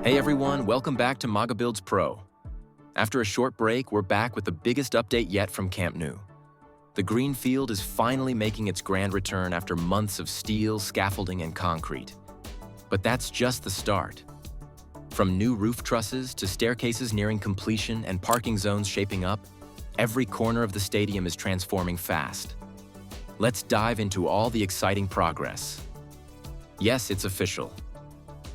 Hey everyone, welcome back to Builds Pro. After a short break, we're back with the biggest update yet from Camp Nou. The green field is finally making its grand return after months of steel, scaffolding, and concrete. But that's just the start. From new roof trusses to staircases nearing completion and parking zones shaping up, every corner of the stadium is transforming fast. Let's dive into all the exciting progress. Yes, it's official.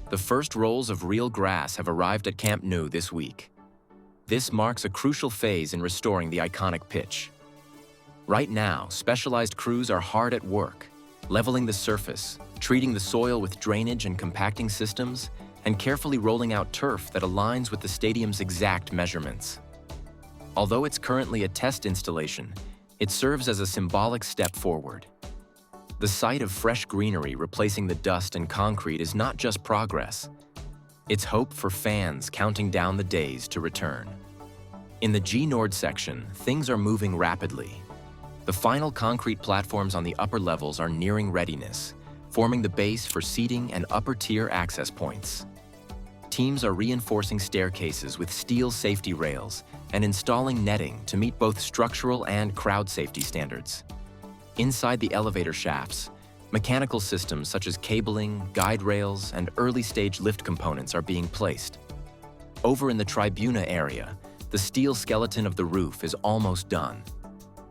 The first rolls of real grass have arrived at Camp Nou this week. This marks a crucial phase in restoring the iconic pitch. Right now, specialized crews are hard at work, leveling the surface, treating the soil with drainage and compacting systems, and carefully rolling out turf that aligns with the stadium's exact measurements. Although it's currently a test installation, it serves as a symbolic step forward. The sight of fresh greenery replacing the dust and concrete is not just progress. It's hope for fans counting down the days to return. In the G Nord section, things are moving rapidly. The final concrete platforms on the upper levels are nearing readiness, forming the base for seating and upper-tier access points. Teams are reinforcing staircases with steel safety rails and installing netting to meet both structural and crowd safety standards. Inside the elevator shafts, mechanical systems such as cabling, guide rails, and early-stage lift components are being placed. Over in the tribuna area, the steel skeleton of the roof is almost done.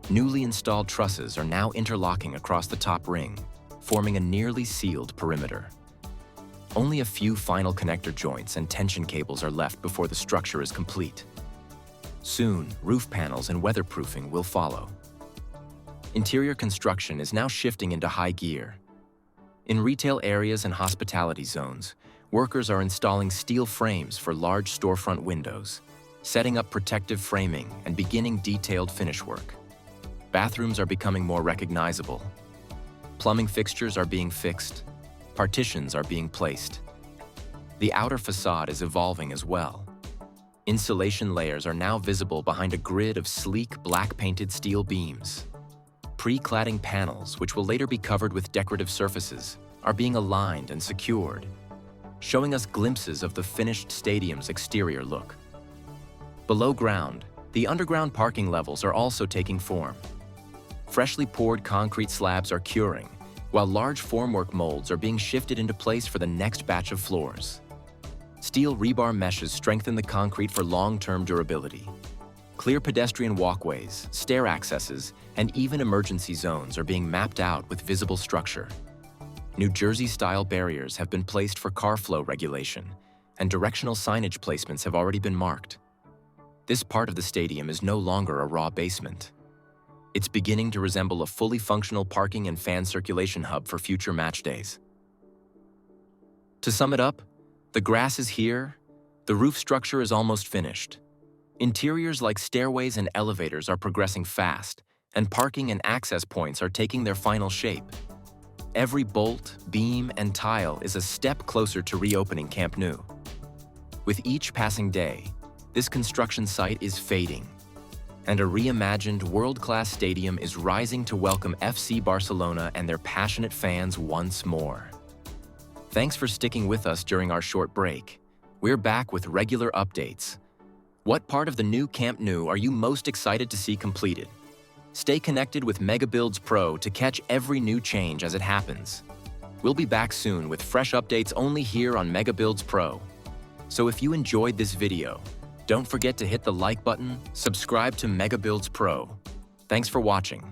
Newly installed trusses are now interlocking across the top ring, forming a nearly sealed perimeter. Only a few final connector joints and tension cables are left before the structure is complete. Soon, roof panels and weatherproofing will follow. Interior construction is now shifting into high gear. In retail areas and hospitality zones, workers are installing steel frames for large storefront windows, setting up protective framing and beginning detailed finish work. Bathrooms are becoming more recognizable. Plumbing fixtures are being fixed. Partitions are being placed. The outer facade is evolving as well. Insulation layers are now visible behind a grid of sleek black-painted steel beams. Pre-cladding panels, which will later be covered with decorative surfaces, are being aligned and secured, showing us glimpses of the finished stadium's exterior look. Below ground, the underground parking levels are also taking form. Freshly poured concrete slabs are curing, while large formwork molds are being shifted into place for the next batch of floors. Steel rebar meshes strengthen the concrete for long-term durability. Clear pedestrian walkways, stair accesses, and even emergency zones are being mapped out with visible structure. New Jersey-style barriers have been placed for car flow regulation, and directional signage placements have already been marked. This part of the stadium is no longer a raw basement. It's beginning to resemble a fully functional parking and fan circulation hub for future match days. To sum it up, the grass is here, the roof structure is almost finished. Interiors like stairways and elevators are progressing fast, and parking and access points are taking their final shape. Every bolt, beam, and tile is a step closer to reopening Camp Nou. With each passing day, this construction site is fading, and a reimagined world-class stadium is rising to welcome FC Barcelona and their passionate fans once more. Thanks for sticking with us during our short break. We're back with regular updates. What part of the new Camp Nou are you most excited to see completed? Stay connected with Builds Pro to catch every new change as it happens. We'll be back soon with fresh updates only here on Builds Pro. So if you enjoyed this video, don't forget to hit the like button, subscribe to Builds Pro. Thanks for watching.